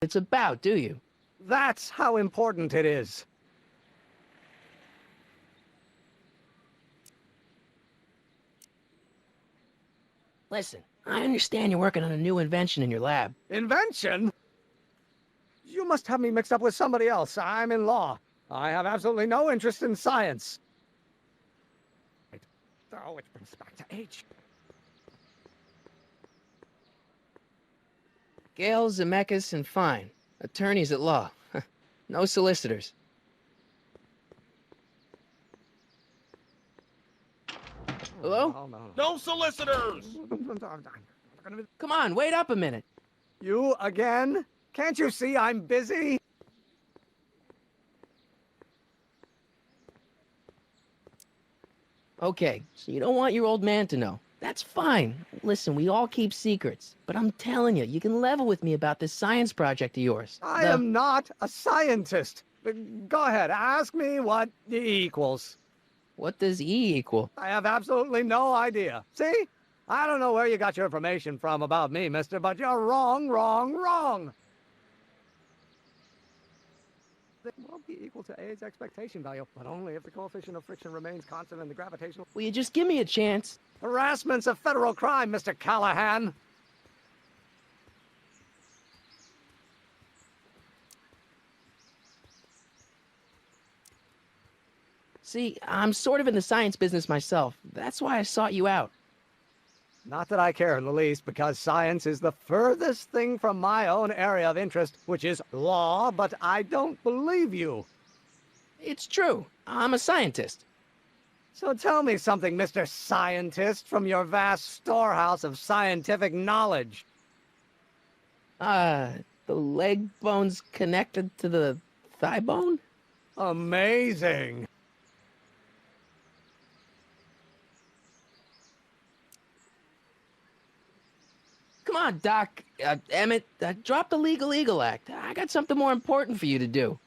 it's about, do you? That's how important it is. Listen, I understand you're working on a new invention in your lab. Invention? You must have me mixed up with somebody else. I'm in law. I have absolutely no interest in science. Oh, which brings us back to H. Gale, Zemeckis, and Fine. Attorneys at law. No solicitors. Hello? No solicitors! Come on, wait up a minute. You again? Can't you see I'm busy? Okay, so you don't want your old man to know. That's fine. Listen, we all keep secrets. But I'm telling you, you can level with me about this science project of yours. I am not a scientist. Go ahead, ask me what E equals. What does E equal? I have absolutely no idea. See? I don't know where you got your information from about me, mister, but you're wrong, wrong, wrong. It will be equal to A's expectation value, but only if the coefficient of friction remains constant and the gravitational... Will you just give me a chance? Harassment's a federal crime, Mr. Callahan. See, I'm sort of in the science business myself. That's why I sought you out. Not that I care in the least, because science is the furthest thing from my own area of interest, which is law, but I don't believe you. It's true. I'm a scientist. So tell me something, Mr. Scientist, from your vast storehouse of scientific knowledge. The leg bone's connected to the thigh bone? Amazing. Come on, Doc. Emmett, drop the Legal Eagle Act. I got something more important for you to do.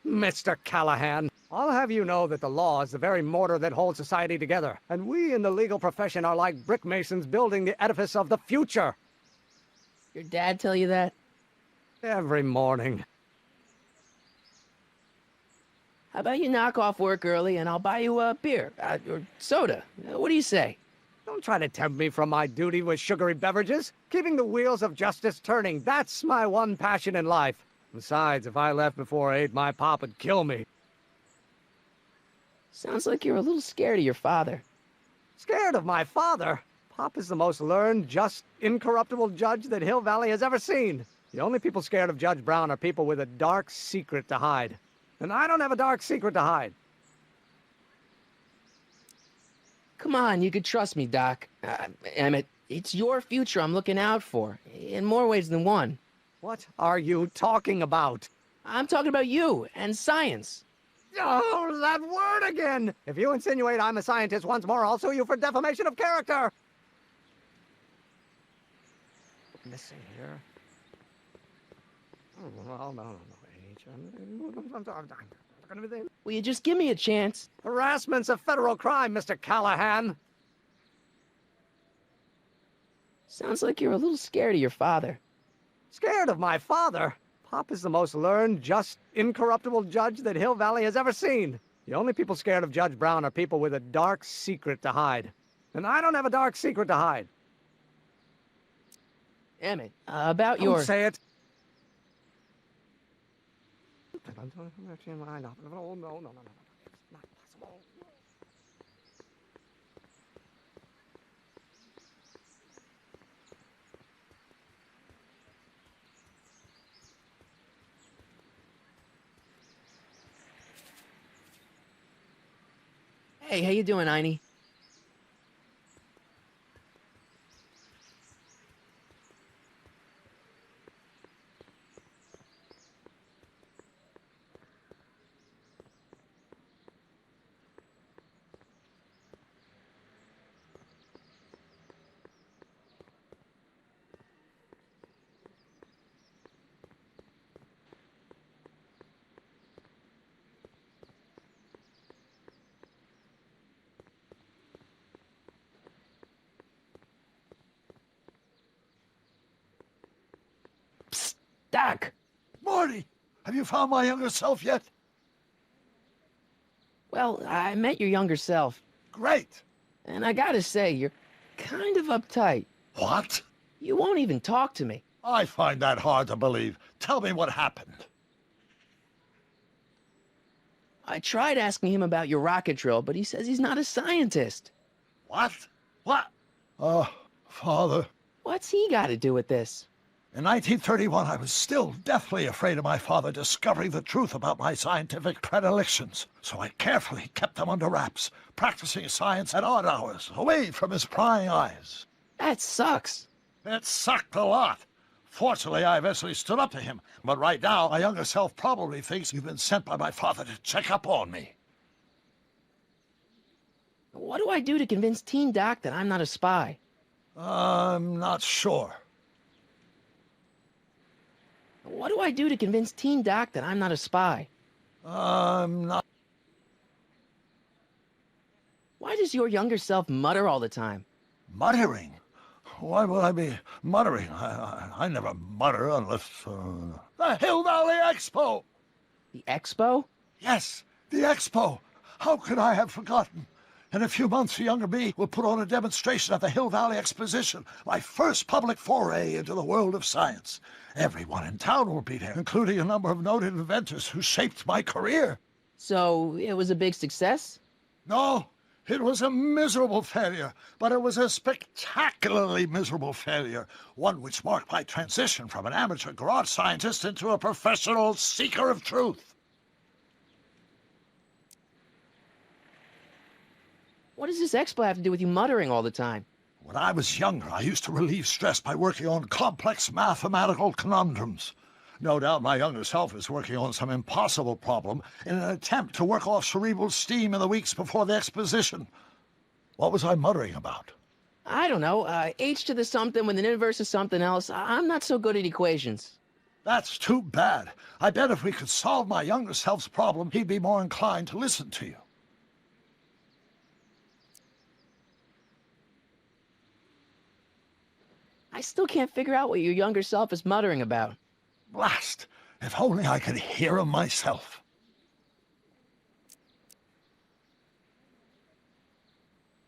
Mr. Callahan, I'll have you know that the law is the very mortar that holds society together, and we in the legal profession are like brick masons building the edifice of the future. Your dad tell you that? Every morning. How about you knock off work early and I'll buy you a beer, or soda. What do you say? Don't try to tempt me from my duty with sugary beverages. Keeping the wheels of justice turning, that's my one passion in life. Besides, if I left before 8, my pop would kill me. Sounds like you're a little scared of your father. Scared of my father? Pop is the most learned, just, incorruptible judge that Hill Valley has ever seen. The only people scared of Judge Brown are people with a dark secret to hide. And I don't have a dark secret to hide. Come on, you could trust me, Doc. Emmett, it's your future I'm looking out for, in more ways than one. What are you talking about? I'm talking about you and science. Oh, that word again! If you insinuate I'm a scientist once more, I'll sue you for defamation of character! Missing here. Oh, no, H. Will you just give me a chance? Harassment's a federal crime, Mr. Callahan. Sounds like you're a little scared of your father. Scared of my father? Pop is the most learned, just, incorruptible judge that Hill Valley has ever seen. The only people scared of Judge Brown are people with a dark secret to hide. And I don't have a dark secret to hide. Emmett, about your... Don't say it. Oh, no. It's not possible. Hey, how you doing, Einie? Doc! Marty, have you found my younger self yet? Well, I met your younger self, Great. and I gotta say, you're kind of uptight. What? You won't even talk to me. I find that hard to believe. Tell me what happened. I tried asking him about your rocket drill, but he says he's not a scientist. What? What? Father. What's he got to do with this? In 1931, I was still deathly afraid of my father discovering the truth about my scientific predilections, so I carefully kept them under wraps, practicing science at odd hours, away from his prying eyes. That sucks. It sucked a lot. Fortunately, I eventually stood up to him, but right now, my younger self probably thinks you've been sent by my father to check up on me. What do I do to convince Teen Doc that I'm not a spy? I'm not sure. What do I do to convince Teen Doc that I'm not a spy? I'm not... Why does your younger self mutter all the time? Muttering? Why would I be muttering? I never mutter unless... The Hill Valley Expo! The Expo? Yes, the Expo! How could I have forgotten? In a few months, the younger me will put on a demonstration at the Hill Valley Exposition, my first public foray into the world of science. Everyone in town will be there, including a number of noted inventors who shaped my career. So, it was a big success? No, it was a miserable failure, but it was a spectacularly miserable failure, one which marked my transition from an amateur garage scientist into a professional seeker of truth. What does this expo have to do with you muttering all the time? When I was younger, I used to relieve stress by working on complex mathematical conundrums. No doubt my younger self is working on some impossible problem in an attempt to work off cerebral steam in the weeks before the exposition. What was I muttering about? I don't know, h to the something with an inverse of something else. I'm not so good at equations. That's too bad. I bet if we could solve my younger self's problem, he'd be more inclined to listen to you. I still can't figure out what your younger self is muttering about. Blast! If only I could hear him myself.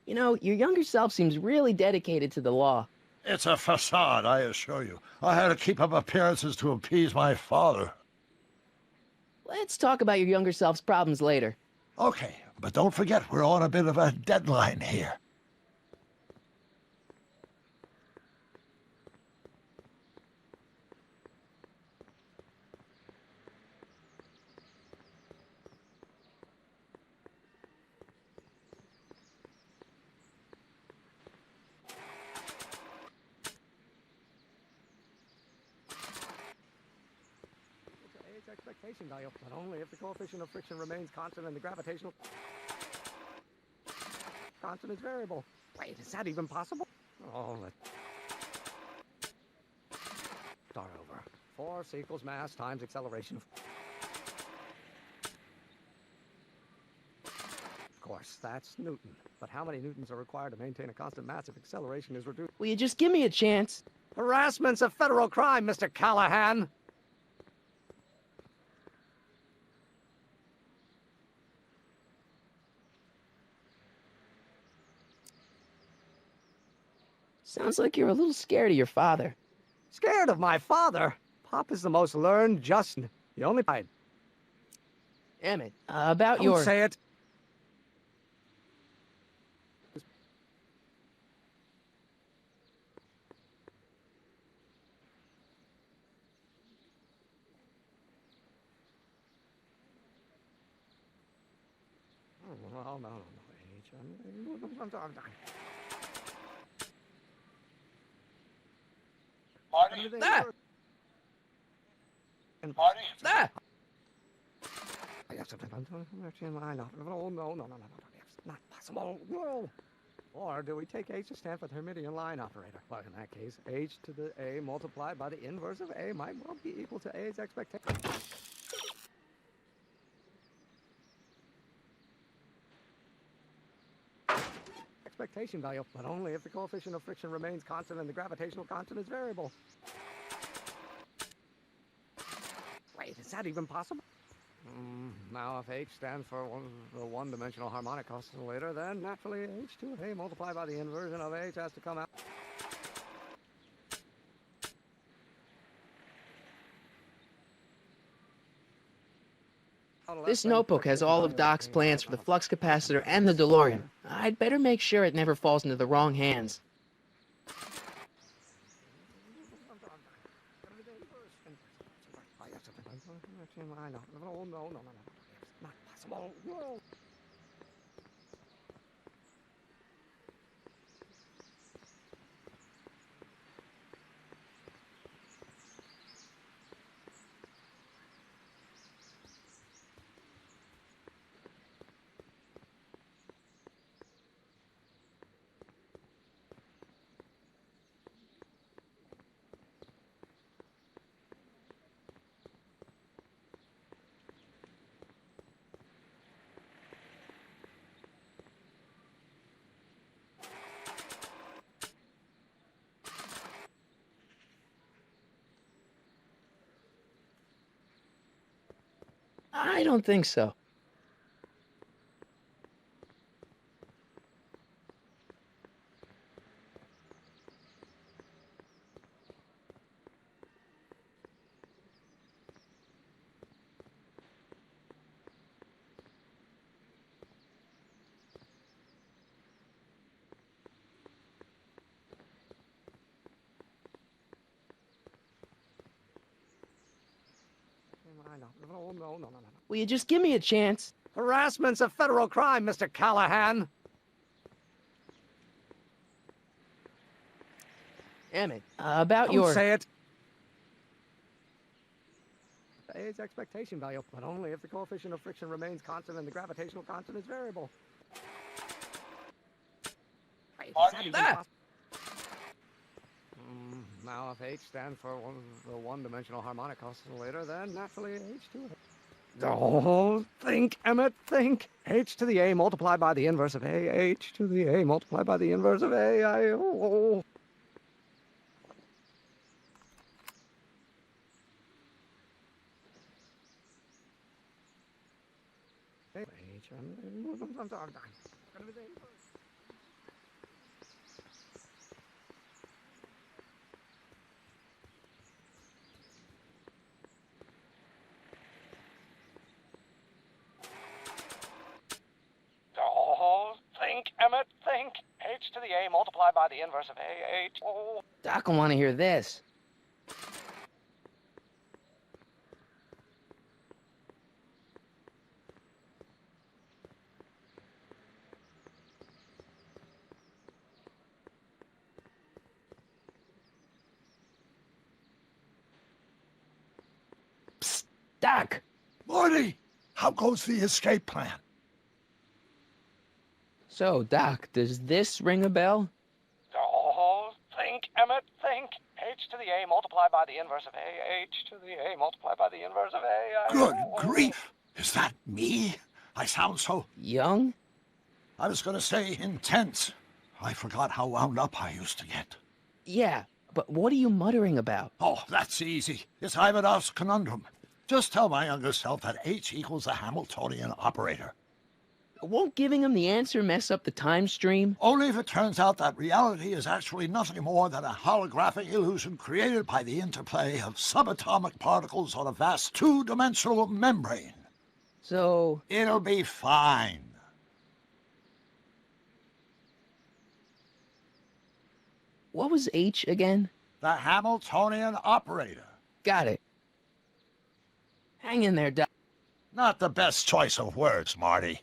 You know, your younger self seems really dedicated to the law. It's a facade, I assure you. I had to keep up appearances to appease my father. Let's talk about your younger self's problems later. Okay, but don't forget we're on a bit of a deadline here. Expectation value, but only if the coefficient of friction remains constant and the gravitational constant is variable. Wait, is that even possible? Oh, let's start over. Force equals mass times acceleration. Of course, that's Newton. But how many newtons are required to maintain a constant mass if acceleration is reduced? Will you just give me a chance? Harassment's a federal crime, Mr. Callahan. Sounds like you're a little scared of your father. Scared of my father? Pop is the most learned, just... The only... Emmett, about Don't your... say it. Oh, no. Marty? Ah! Marty? Ah! Oh, no. It's not possible. No. Or do we take h to stand for the Hermitian line operator? Well, in that case, h to the a multiplied by the inverse of a might well be equal to a's expectation. Expectation value, but only if the coefficient of friction remains constant and the gravitational constant is variable. Is that even possible? Now, if H stands for the one-dimensional harmonic oscillator, then naturally H2A multiplied by the inversion of H has to come out. This notebook has all of Doc's plans for the flux capacitor and the DeLorean. I'd better make sure it never falls into the wrong hands. No, not possible. No. I don't think so. No. Will you just give me a chance? Harassment's a federal crime, Mr. Callahan. Emmett, about Don't your... say it. Age expectation value, but only if the coefficient of friction remains constant and the gravitational constant is variable. Is that even possible? Now, if H stands for the one-dimensional harmonic oscillator, then naturally H2A. Oh, think, Emmett, think. H to the A multiplied by the inverse of A. H to the A multiplied by the inverse of A. Oh, think, Emmett, think. H to the A multiplied by the inverse of A. H. Oh. Doc will want to hear this. Psst, Doc! Morty, how goes the escape plan? So, Doc, does this ring a bell? Oh, think, Emmett, think. H to the A multiplied by the inverse of A. H to the A multiplied by the inverse of A. Good grief! Is that me? I sound so... Young? I was gonna say intense. I forgot how wound up I used to get. Yeah, but what are you muttering about? Oh, that's easy. It's Ivanov's conundrum. Just tell my younger self that H equals the Hamiltonian operator. Won't giving him the answer mess up the time stream? Only if it turns out that reality is actually nothing more than a holographic illusion created by the interplay of subatomic particles on a vast two-dimensional membrane. So... It'll be fine. What was H again? The Hamiltonian operator. Got it. Hang in there, Doc. Not the best choice of words, Marty.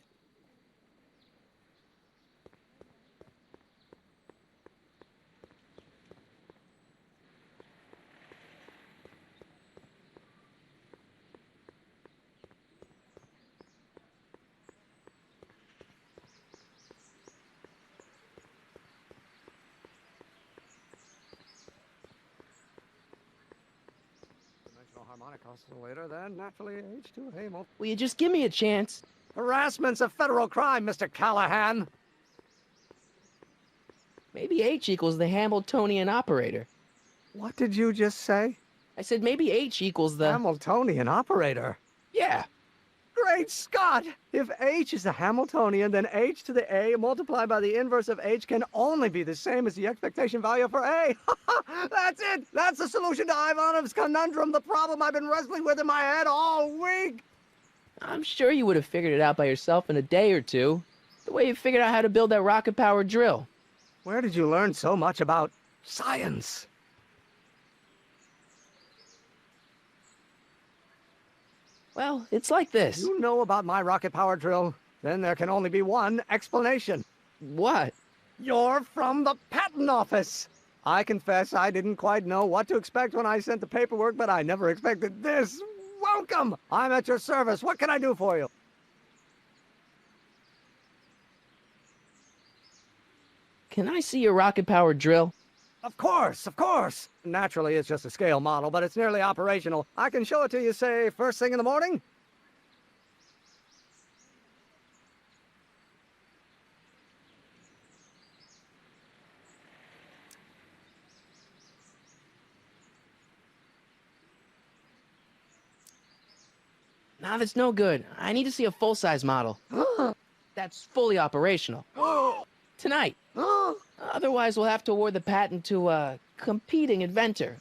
Harmonic oscillator, then naturally H2A multiplied. Will you just give me a chance? Harassment's a federal crime, Mr. Callahan. Maybe H equals the Hamiltonian operator. What did you just say? I said maybe H equals the... Hamiltonian operator. Yeah. Great Scott! If h is a Hamiltonian, then h to the a multiplied by the inverse of h can only be the same as the expectation value for a. That's it! That's the solution to Ivanov's conundrum, the problem I've been wrestling with in my head all week! I'm sure you would have figured it out by yourself in a day or two. The way you figured out how to build that rocket-powered drill. Where did you learn so much about science? Well, it's like this. You know about my rocket-powered drill? Then there can only be one explanation. What? You're from the patent office! I confess I didn't quite know what to expect when I sent the paperwork, but I never expected this. Welcome! I'm at your service. What can I do for you? Can I see your rocket-powered drill? Of course, of course! Naturally, it's just a scale model, but it's nearly operational. I can show it to you, say, first thing in the morning? Nah, that's no good. I need to see a full-size model. That's fully operational. Tonight. Otherwise, we'll have to award the patent to a competing inventor,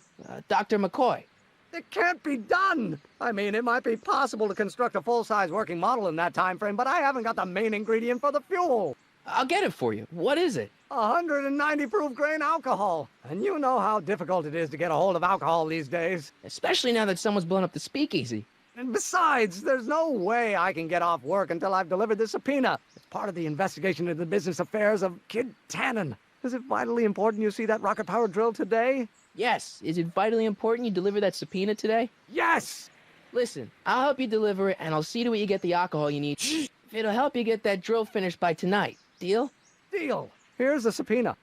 Dr. McCoy. It can't be done! I mean, it might be possible to construct a full-size working model in that time frame, but I haven't got the main ingredient for the fuel. I'll get it for you. What is it? 190 proof grain alcohol. And you know how difficult it is to get a hold of alcohol these days. Especially now that someone's blown up the speakeasy. And besides, there's no way I can get off work until I've delivered the subpoena. It's part of the investigation into the business affairs of Kid Tannen. Is it vitally important you see that rocket-powered drill today? Yes. Is it vitally important you deliver that subpoena today? Yes! Listen, I'll help you deliver it, and I'll see to it you get the alcohol you need. If it'll help you get that drill finished by tonight. Deal? Deal. Here's the subpoena.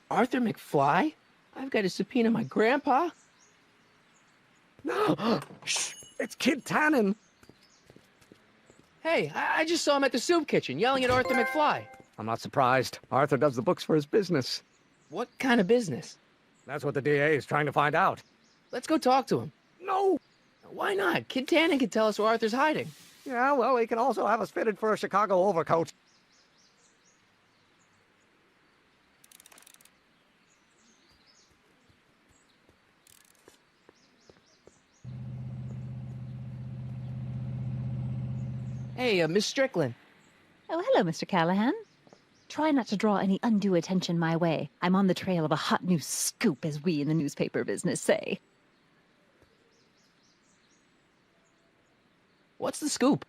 Arthur McFly? I've got to subpoena my grandpa? No! Shh! It's Kid Tannen! Hey, I just saw him at the soup kitchen yelling at Arthur McFly. I'm not surprised. Arthur does the books for his business. What kind of business? That's what the DA is trying to find out. Let's go talk to him. No! Why not? Kid Tannen can tell us where Arthur's hiding. Yeah, well, he can also have us fitted for a Chicago overcoat. Hey, Miss Strickland. Oh, hello, Mr. Callahan. Try not to draw any undue attention my way. I'm on the trail of a hot new scoop, as we in the newspaper business say. What's the scoop?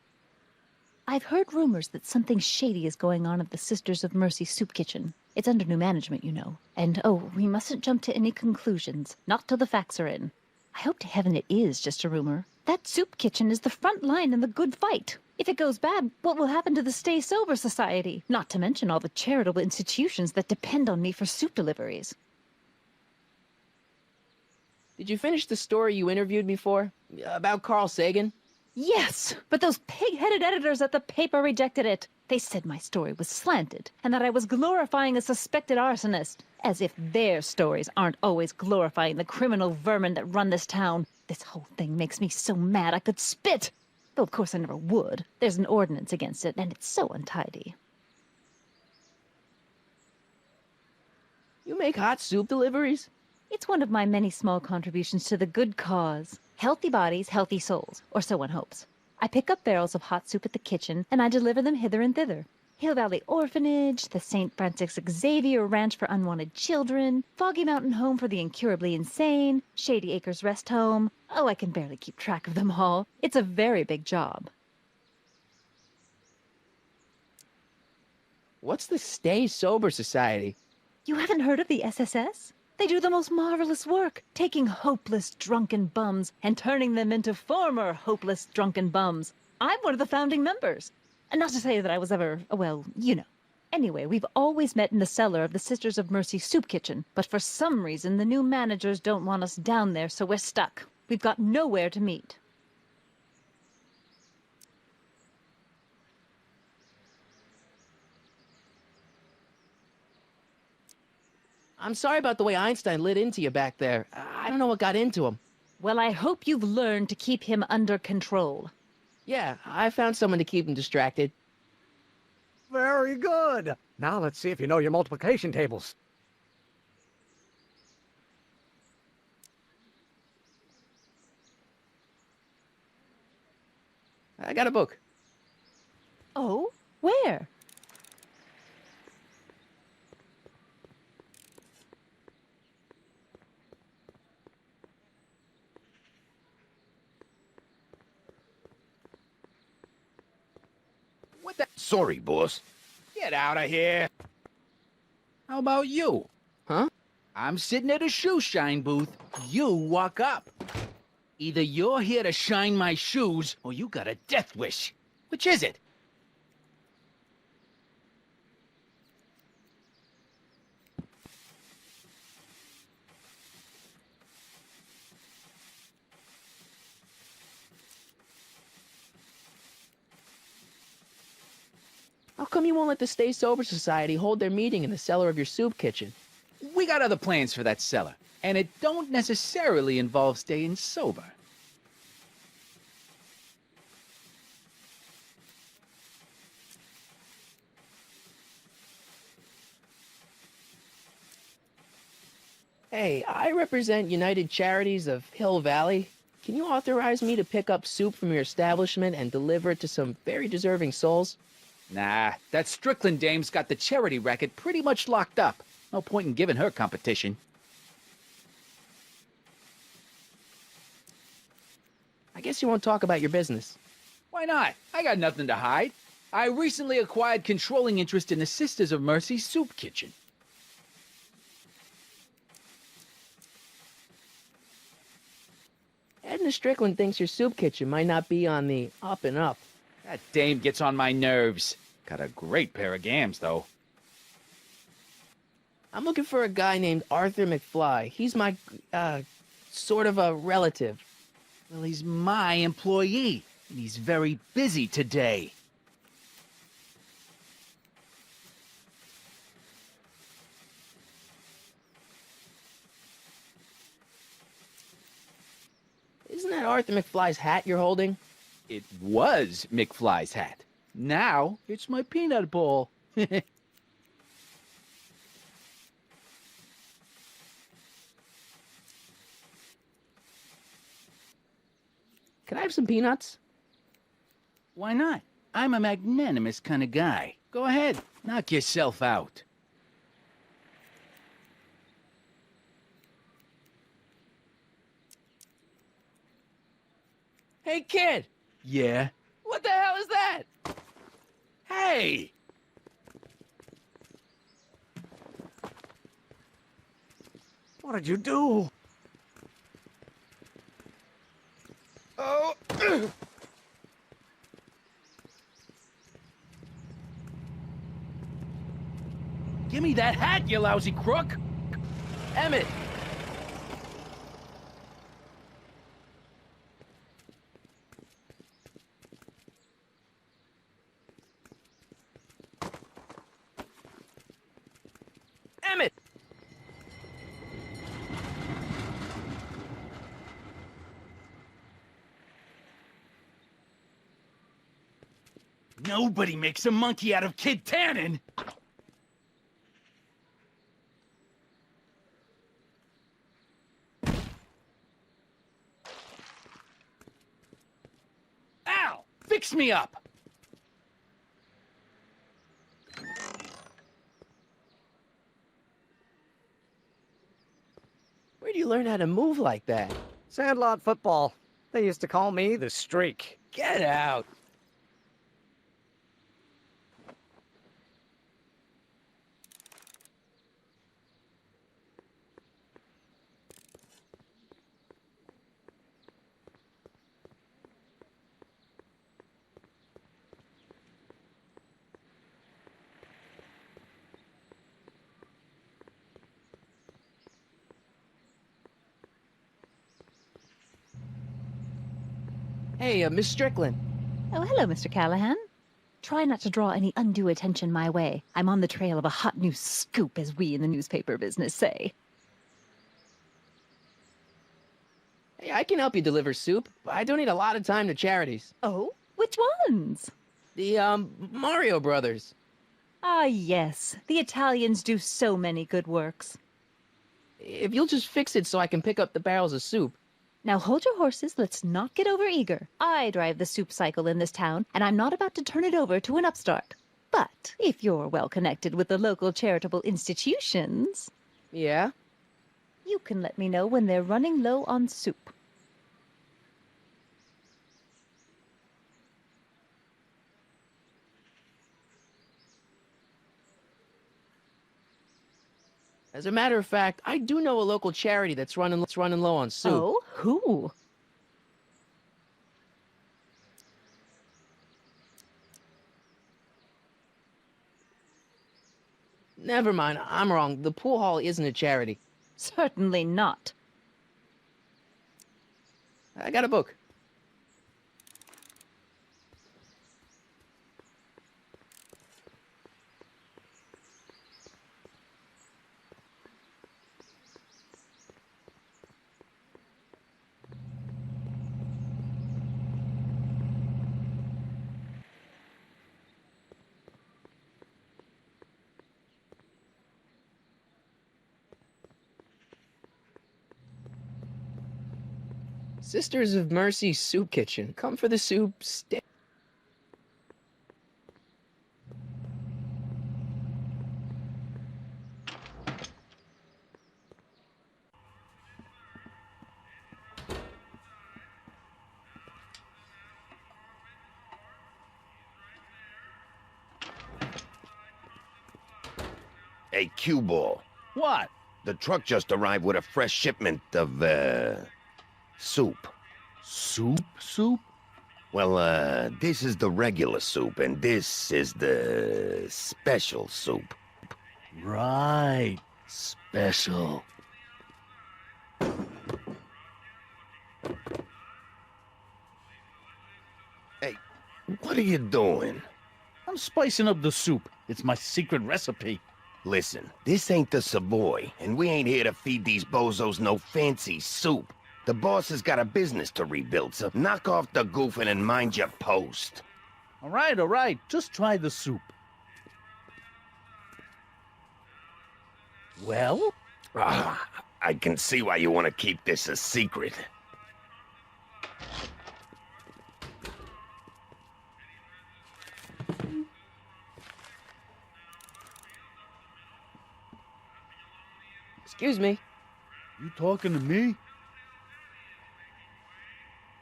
I've heard rumors that something shady is going on at the Sisters of Mercy soup kitchen. It's under new management, you know. And, oh, we mustn't jump to any conclusions. Not till the facts are in. I hope to heaven it is just a rumor. That soup kitchen is the front line in the good fight. If it goes bad, what will happen to the Stay Sober Society? Not to mention all the charitable institutions that depend on me for soup deliveries. Did you finish the story you interviewed me for? About Carl Sagan? Yes, but those pig-headed editors at the paper rejected it. They said my story was slanted, and that I was glorifying a suspected arsonist. As if their stories aren't always glorifying the criminal vermin that run this town. This whole thing makes me so mad I could spit. Though of course I never would. There's an ordinance against it, and it's so untidy. You make hot soup deliveries? It's one of my many small contributions to the good cause. Healthy bodies, healthy souls, or so one hopes. I pick up barrels of hot soup at the kitchen, and I deliver them hither and thither. Hill Valley Orphanage, the St. Francis Xavier Ranch for Unwanted Children, Foggy Mountain Home for the Incurably Insane, Shady Acres Rest Home. Oh, I can barely keep track of them all. It's a very big job. What's the Stay Sober Society? You haven't heard of the SSS? They do the most marvelous work, taking hopeless drunken bums and turning them into former hopeless drunken bums. I'm one of the founding members. And not to say that I was ever, well, you know. Anyway, we've always met in the cellar of the Sisters of Mercy soup kitchen, but for some reason the new managers don't want us down there, so we're stuck. We've got nowhere to meet. I'm sorry about the way Einstein lit into you back there. I don't know what got into him. Well, I hope you've learned to keep him under control. Yeah, I found someone to keep him distracted. Very good. Now let's see if you know your multiplication tables. I got a book. Oh? Where? What the? Sorry, boss. Get out of here. How about you? Huh? I'm sitting at a shoe shine booth. You walk up. Either you're here to shine my shoes, or you got a death wish. Which is it? How come you won't let the Stay Sober Society hold their meeting in the cellar of your soup kitchen? We got other plans for that cellar, and it don't necessarily involve staying sober. Hey, I represent United Charities of Hill Valley. Can you authorize me to pick up soup from your establishment and deliver it to some very deserving souls? Nah, that Strickland dame's got the charity racket pretty much locked up. No point in giving her competition. I guess you won't talk about your business. Why not? I got nothing to hide. I recently acquired controlling interest in the Sisters of Mercy Soup Kitchen. Edna Strickland thinks your soup kitchen might not be on the up and up. That dame gets on my nerves. Got a great pair of gams, though. I'm looking for a guy named Arthur McFly. He's my, sort of a relative. Well, he's my employee, and he's very busy today. Isn't that Arthur McFly's hat you're holding? It was McFly's hat. Now, it's my peanut bowl. Can I have some peanuts? Why not? I'm a magnanimous kind of guy. Go ahead, knock yourself out. Hey, kid! Yeah? What the hell is that? Hey! What did you do? Oh. Give me that hat, you lousy crook! Emmett! Emmett! Nobody makes a monkey out of Kid Tannen! Ow! Fix me up! Where do you learn how to move like that? Sandlot football. They used to call me the Streak. Get out! Hey, Miss Strickland. Oh, hello, Mr. Callahan. Try not to draw any undue attention my way. I'm on the trail of a hot new scoop, as we in the newspaper business say. Hey, I can help you deliver soup. I donate a lot of time to charities. Oh? Which ones? The, Mario Brothers. Ah, yes. The Italians do so many good works. If you'll just fix it so I can pick up the barrels of soup. Now hold your horses, let's not get overeager. I drive the soup cycle in this town, and I'm not about to turn it over to an upstart. But if you're well connected with the local charitable institutions, Yeah? you can let me know when they're running low on soup. As a matter of fact, I do know a local charity that's running low on soup. Oh, who? Never mind, I'm wrong. The pool hall isn't a charity. Certainly not. I got a book. Sisters of Mercy Soup Kitchen. Come for the soup. Stay. Hey, cue ball. What? The truck just arrived with a fresh shipment of, soup. Soup? Well, this is the regular soup, and this is the special soup. Right. Special. Hey, what are you doing? I'm spicing up the soup. It's my secret recipe. Listen, this ain't the Savoy, and we ain't here to feed these bozos no fancy soup. The boss has got a business to rebuild, so knock off the goofing and mind your post. All right. Just try the soup. Well? Ah, I can see why you want to keep this a secret. Excuse me. You talking to me?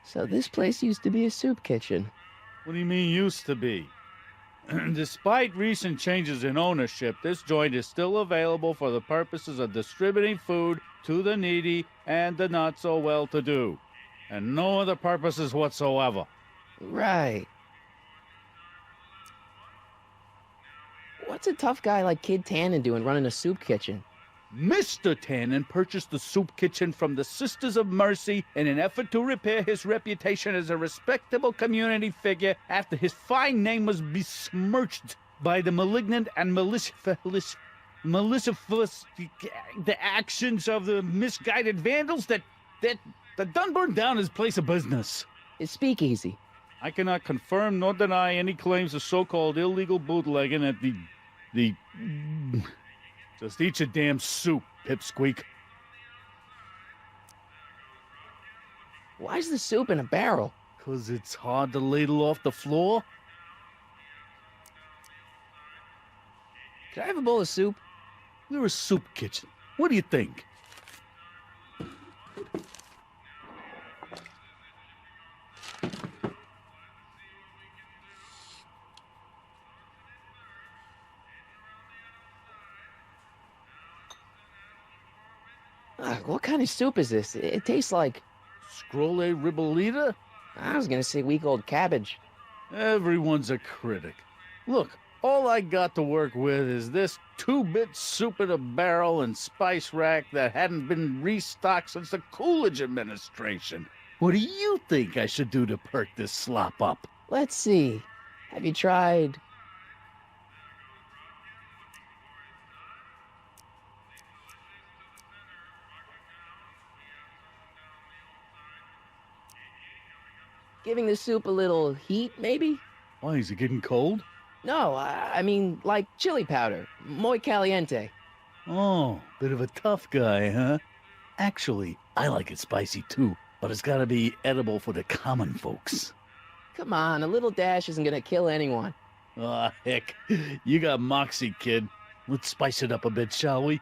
So this place used to be a soup kitchen. What do you mean used to be? Despite recent changes in ownership, this joint is still available for the purposes of distributing food to the needy and the not-so-well-to-do, and no other purposes whatsoever. Right. What's a tough guy like Kid Tannen doing running a soup kitchen? Mr. Tannen purchased the soup kitchen from the Sisters of Mercy in an effort to repair his reputation as a respectable community figure after his fine name was besmirched by the malignant and malicious the actions of the misguided vandals that done burned down his place of business. It's speakeasy. I cannot confirm nor deny any claims of so-called illegal bootlegging at the Just eat your damn soup, pipsqueak. Why's the soup in a barrel? 'Cause it's hard to ladle off the floor? Could I have a bowl of soup? We're a soup kitchen. What do you think? What kind of soup is this? It tastes like... Scrolle Ribolita? I was gonna say week-old cabbage. Everyone's a critic. Look, all I got to work with is this 2-bit soup in a barrel and spice rack that hadn't been restocked since the Coolidge administration. What do you think I should do to perk this slop up? Let's see. Have you tried... giving the soup a little heat, maybe? Why, is it getting cold? No, I mean, like chili powder. Muy caliente. Oh, bit of a tough guy, huh? Actually, I like it spicy too, but it's gotta be edible for the common folks. Come on, a little dash isn't gonna kill anyone. Ah, heck. You got moxie, kid. Let's spice it up a bit, shall we?